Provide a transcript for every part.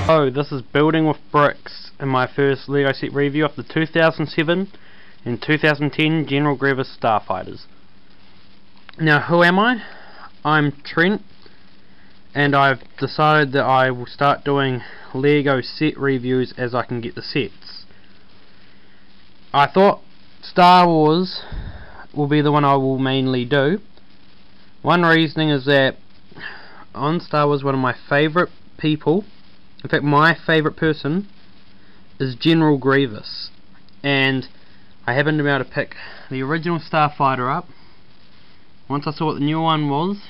Oh, this is Building with Bricks in my first LEGO set review of the 2007 and 2010 General Grievous Starfighters. Now, who am I? I'm Trent, and I've decided that I will start doing LEGO set reviews as I can get the sets. I thought Star Wars will be the one I will mainly do. One reasoning is that on Star Wars, one of my favourite people, in fact my favourite person, is General Grievous, and I happened to be able to pick the original Starfighter up. Once I saw what the new one was,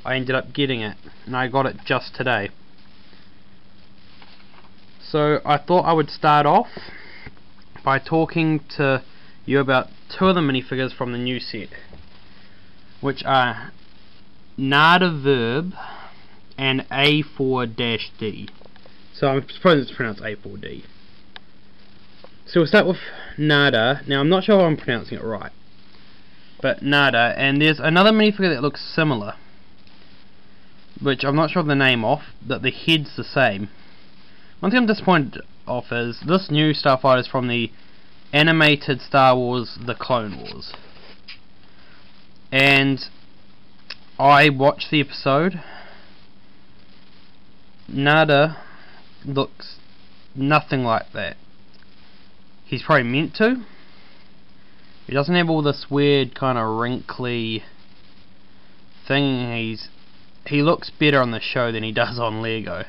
I ended up getting it, and I got it just today. So I thought I would start off by talking to you about two of the minifigures from the new set, which are Nada Verb and A4-D. So I'm supposing it's pronounced A4D. So we'll start with Nada. Now I'm not sure if I'm pronouncing it right, but Nada, and there's another minifigure that looks similar, which I'm not sure of the name of, that the head's the same. One thing I'm disappointed of is this new Starfighter is from the animated Star Wars The Clone Wars, and I watched the episode. Nada looks nothing like that. He's probably meant to. He doesn't have all this weird kind of wrinkly thing. He looks better on the show than he does on LEGO.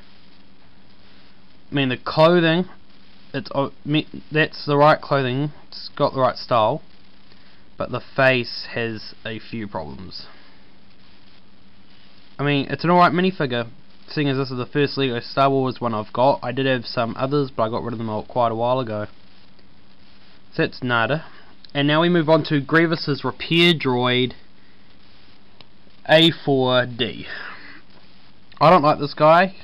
I mean, the clothing, that's the right clothing, it's got the right style, but the face has a few problems. I mean, it's an alright minifigure, seeing as this is the first LEGO Star Wars one I've got. I did have some others, but I got rid of them quite a while ago. So that's Nada. And now we move on to Grievous's repair droid, A4D. I don't like this guy.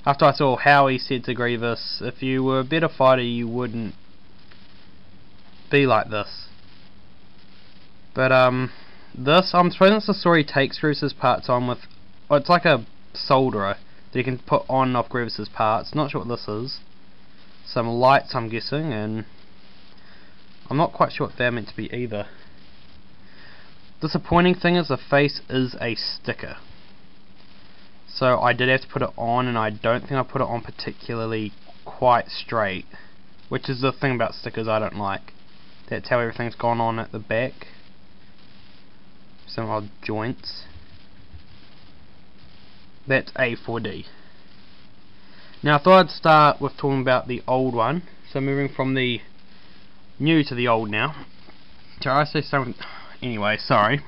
After I saw how he said to Grievous, if you were a better fighter you wouldn't be like this. But this, I'm supposing it's the story takes Grievous's parts on with, well, it's like a solderer that you can put on and off Grievous's parts. Not sure what this is. Some lights, I'm guessing, and I'm not quite sure what they're meant to be either. Disappointing thing is the face is a sticker, so I did have to put it on, and I don't think I put it on particularly quite straight, which is the thing about stickers I don't like. That's how everything's gone on at the back. Some odd joints. That's A4D. Now I thought I'd start with talking about the old one, so moving from the new to the old now. So I say something. Anyway, sorry,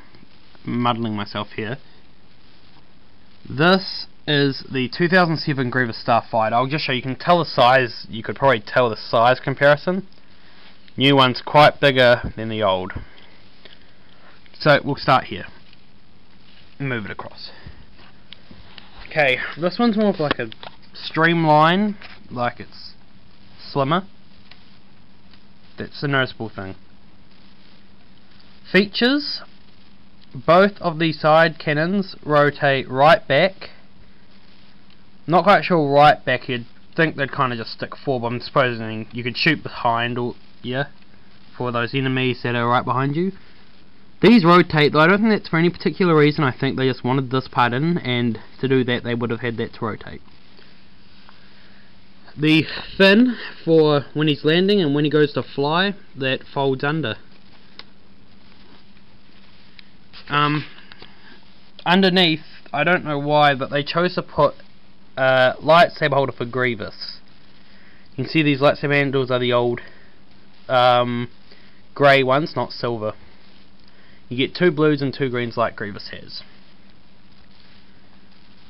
muddling myself here. This is the 2007 Grievous Starfighter. I'll just show you. You can tell the size. You could probably tell the size comparison. New one's quite bigger than the old. So we'll start here. Move it across. Okay, this one's more of like a streamline, like it's slimmer. That's the noticeable thing. Features: both of the side cannons rotate right back. Not quite sure right back, you'd think they'd kind of just stick forward, but I'm supposing you could shoot behind, or yeah, for those enemies that are right behind you. These rotate, though I don't think that's for any particular reason. I think they just wanted this part in, and to do that they would have had that to rotate. The fin for when he's landing and when he goes to fly, that folds under. Underneath, I don't know why, but they chose to put a lightsaber holder for Grievous. You can see these lightsaber handles are the old grey ones, not silver. You get two blues and two greens like Grievous has.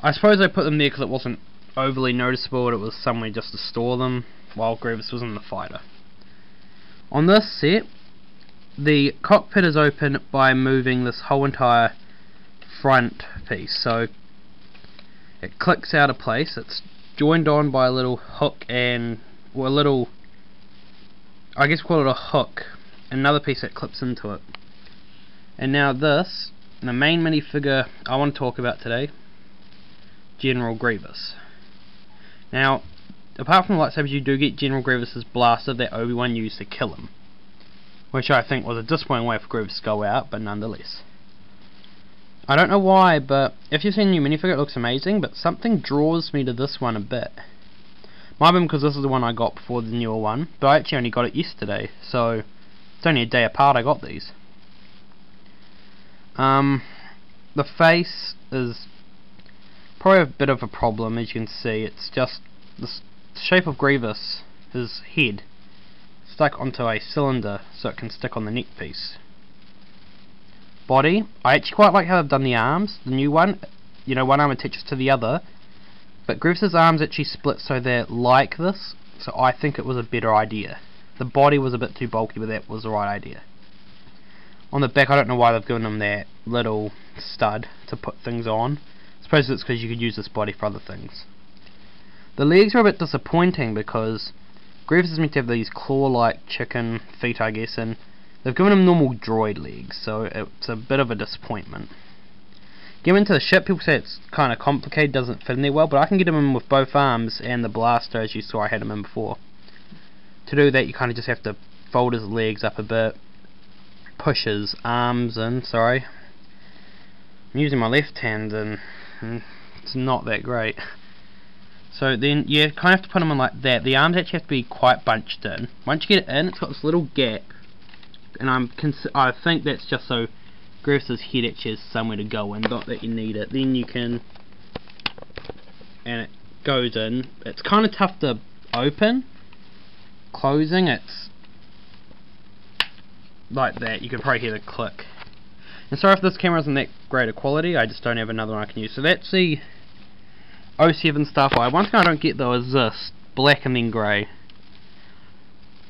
I suppose I put them there because it wasn't overly noticeable, it was somewhere just to store them while Grievous was in the fighter. On this set, the cockpit is open by moving this whole entire front piece, so it clicks out of place. It's joined on by a little hook and, well, a little, I guess call it a hook, another piece that clips into it. And now this, the main minifigure I want to talk about today, General Grievous. Now, apart from the lightsabers, you do get General Grievous's blaster that Obi-Wan used to kill him, which I think was a disappointing way for Grievous to go out, but nonetheless. I don't know why, but if you've seen the new minifigure, it looks amazing, but something draws me to this one a bit. Might have been because this is the one I got before the newer one, but I actually only got it yesterday, so it's only a day apart I got these. The face is probably a bit of a problem, as you can see. It's just the shape of Grievous, his head, stuck onto a cylinder so it can stick on the neck piece. Body, I actually quite like how they've done the arms. The new one, you know, one arm attaches to the other, but Grievous's arms actually split so they're like this, so I think it was a better idea. The body was a bit too bulky, but that was the right idea. On the back, I don't know why they've given him that little stud to put things on. I suppose it's because you could use this body for other things. The legs are a bit disappointing because Grievous is meant to have these claw-like chicken feet, I guess, and they've given him normal droid legs, so it's a bit of a disappointment. Getting into the ship, people say it's kind of complicated, doesn't fit in there well, but I can get him in with both arms and the blaster, as you saw I had him in before. To do that, you kind of just have to fold his legs up a bit, push his arms in, sorry. I'm using my left hand and it's not that great. So then you kind of have to put them in like that. The arms actually have to be quite bunched in. Once you get it in, it's got this little gap, and I think that's just so Grievous's head actually has somewhere to go in, not that you need it. Then you can, and it goes in. It's kind of tough to open. Closing, it's like that. You can probably hear the click. And sorry if this camera isn't that great a quality, I just don't have another one I can use. So that's the 07 Starfighter. One thing I don't get though is this, black and then grey.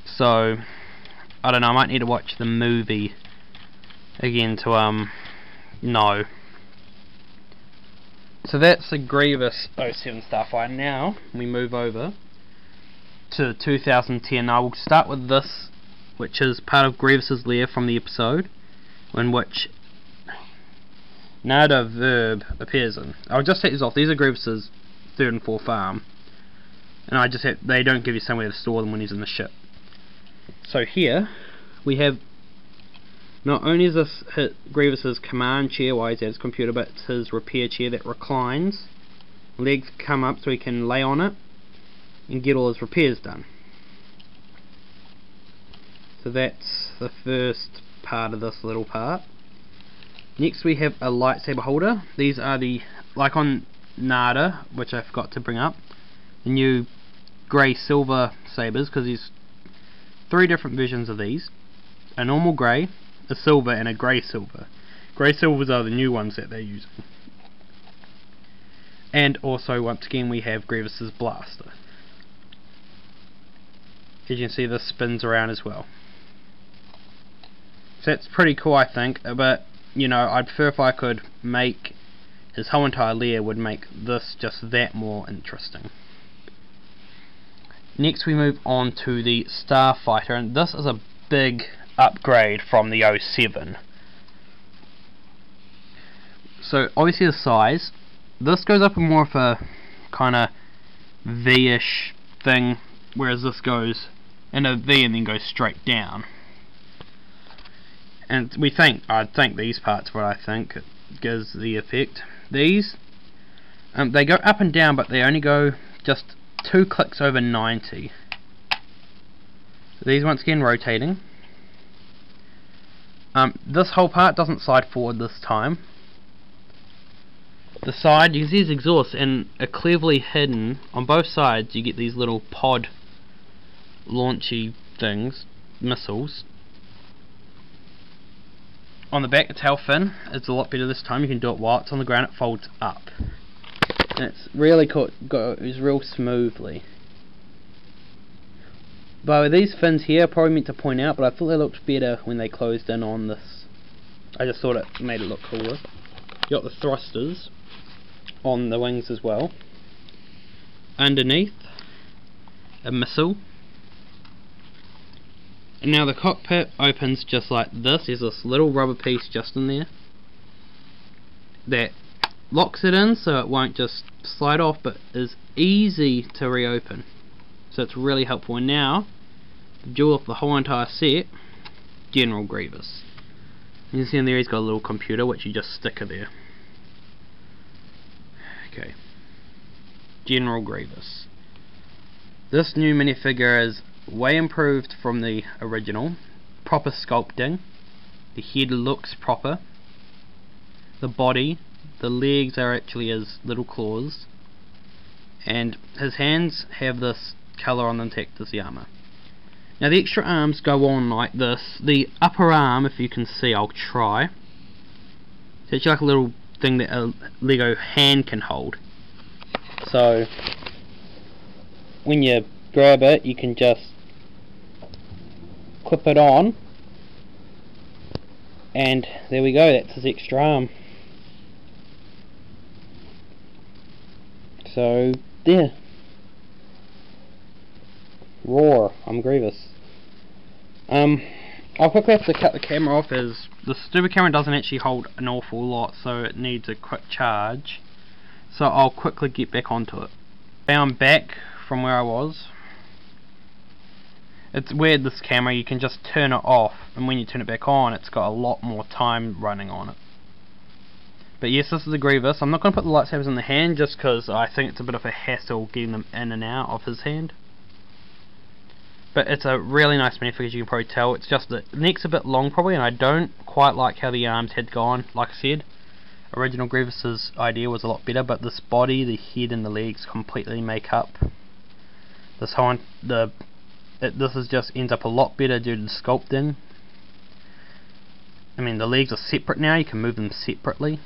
So, I don't know, I might need to watch the movie again to know. So that's the Grievous 07 Starfighter. Now, we move over to 2010. I will start with this, which is part of Grievous's lair from the episode, in which Nada Verb appears in. I'll just take these off. These are Grievous's 3rd and 4th arm, and they don't give you somewhere to store them when he's in the ship. So here we have, not only is this Grievous's command chair while he's at his computer, but it's his repair chair that reclines. Legs come up so he can lay on it and get all his repairs done. So that's the first part of this little part. Next we have a lightsaber holder. These are the, like on Nada, which I forgot to bring up, the new grey silver sabers, because there's 3 different versions of these. A normal grey, a silver, and a grey silver. Grey silvers are the new ones that they're using. And also, once again, we have Grievous's blaster. As you can see, this spins around as well. So that's pretty cool, I think, but you know, I'd prefer if I could make his whole entire lair, would make this just that more interesting. Next we move on to the Starfighter, and this is a big upgrade from the 07. So obviously the size, this goes up in more of a kind of V-ish thing, whereas this goes in a V and then goes straight down. And I think these parts, what I think it gives the effect. These, they go up and down, but they only go just 2 clicks over 90. These once again rotating. This whole part doesn't slide forward this time. The side, you can see his exhaust, and are cleverly hidden on both sides. You get these little pod launchy things, missiles. On the back, the tail fin is a lot better this time. You can do it while it's on the ground. It folds up, and it's really cool. Goes real smoothly. But these fins here, I probably meant to point out, but I thought they looked better when they closed in on this. I just thought it made it look cooler. You got the thrusters on the wings as well. Underneath, a missile. And now the cockpit opens just like this. There's this little rubber piece just in there that locks it in so it won't just slide off, but is easy to reopen. So it's really helpful. And now, the jewel of the whole entire set, General Grievous. You can see in there he's got a little computer which you just stick it there. Okay. General Grievous. This new minifigure is way improved from the original. Proper sculpting. The head looks proper. The body, the legs are actually his little claws. And his hands have this colour on them tacked as the armour. Now the extra arms go on like this. The upper arm, if you can see, I'll try. It's actually like a little thing that a Lego hand can hold. So when you grab it, you can just clip it on, and there we go, that's his extra arm. So there. Roar, I'm Grievous. I'll quickly have to cut the camera off as the stupid camera doesn't actually hold an awful lot, so it needs a quick charge. So I'll quickly get back onto it. Now I'm back from where I was. It's weird, this camera, you can just turn it off, and when you turn it back on it's got a lot more time running on it. But yes, this is the Grievous. I'm not going to put the lightsabers in the hand just because I think it's a bit of a hassle getting them in and out of his hand. But it's a really nice minifigure, as you can probably tell. It's just the neck's a bit long probably, and I don't quite like how the arms had gone. Like I said, original Grievous's idea was a lot better, but this body, the head and the legs completely make up this whole this is just ends up a lot better due to the sculpting. I mean, the legs are separate now, you can move them separately.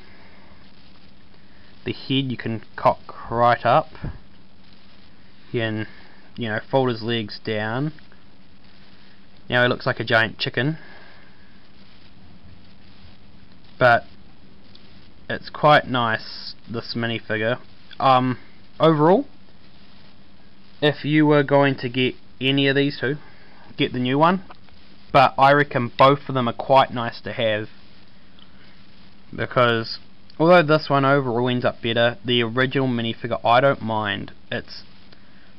The head you can cock right up. You can, you know, fold his legs down. Now he looks like a giant chicken. But it's quite nice, this minifigure. Overall, if you were going to get any of these two, get the new one. But I reckon both of them are quite nice to have, because although this one overall ends up better, the original minifigure I don't mind. It's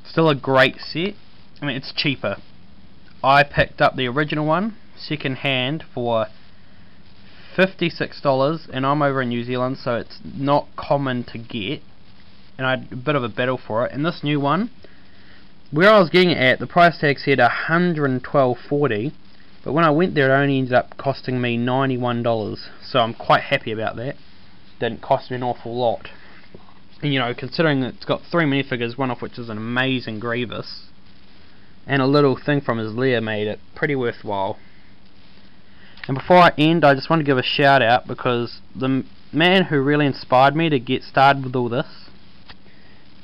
still a great set. I mean, it's cheaper. I picked up the original one second hand for $56, and I'm over in New Zealand, so it's not common to get, and I had a bit of a battle for it. And this new one, where I was getting it at, the price tag said $112.40, but when I went there it only ended up costing me $91, so I'm quite happy about that. Didn't cost me an awful lot. And you know, considering it's got 3 minifigures, one of which is an amazing Grievous, and a little thing from his lair, made it pretty worthwhile. And before I end, I just want to give a shout out, because the man who really inspired me to get started with all this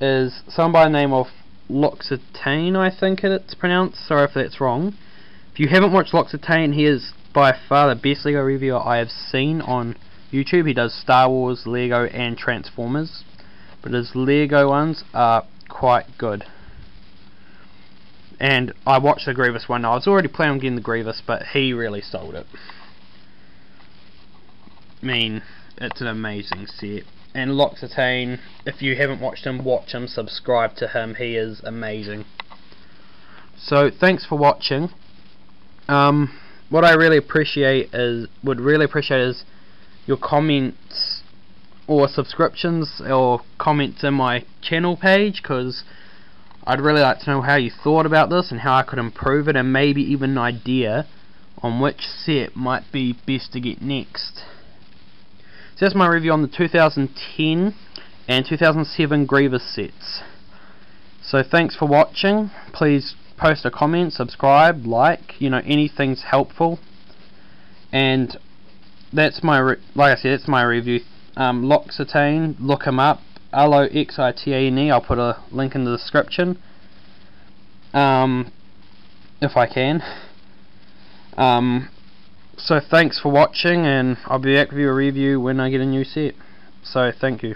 is someone by the name of L'Occitane, I think it's pronounced. Sorry if that's wrong. If you haven't watched L'Occitane, he is by far the best Lego reviewer I have seen on YouTube. He does Star Wars, Lego and Transformers, but his Lego ones are quite good. And I watched the Grievous one. I was already planning on getting the Grievous, but he really sold it. I mean, it's an amazing set. And L'Occitane, if you haven't watched him, watch him, subscribe to him, he is amazing. So thanks for watching. What I really would really appreciate is your comments or subscriptions or comments in my channel page, because I'd really like to know how you thought about this and how I could improve it, and maybe even an idea on which set might be best to get next. So that's my review on the 2010 and 2007 Grievous sets. So thanks for watching. Please post a comment, subscribe, like, you know, anything's helpful. And that's my like I said, that's my review. L'Occitane, look him up, L'Occitane. I'll put a link in the description, if I can. So thanks for watching, and I'll be back with you a review when I get a new set. So thank you.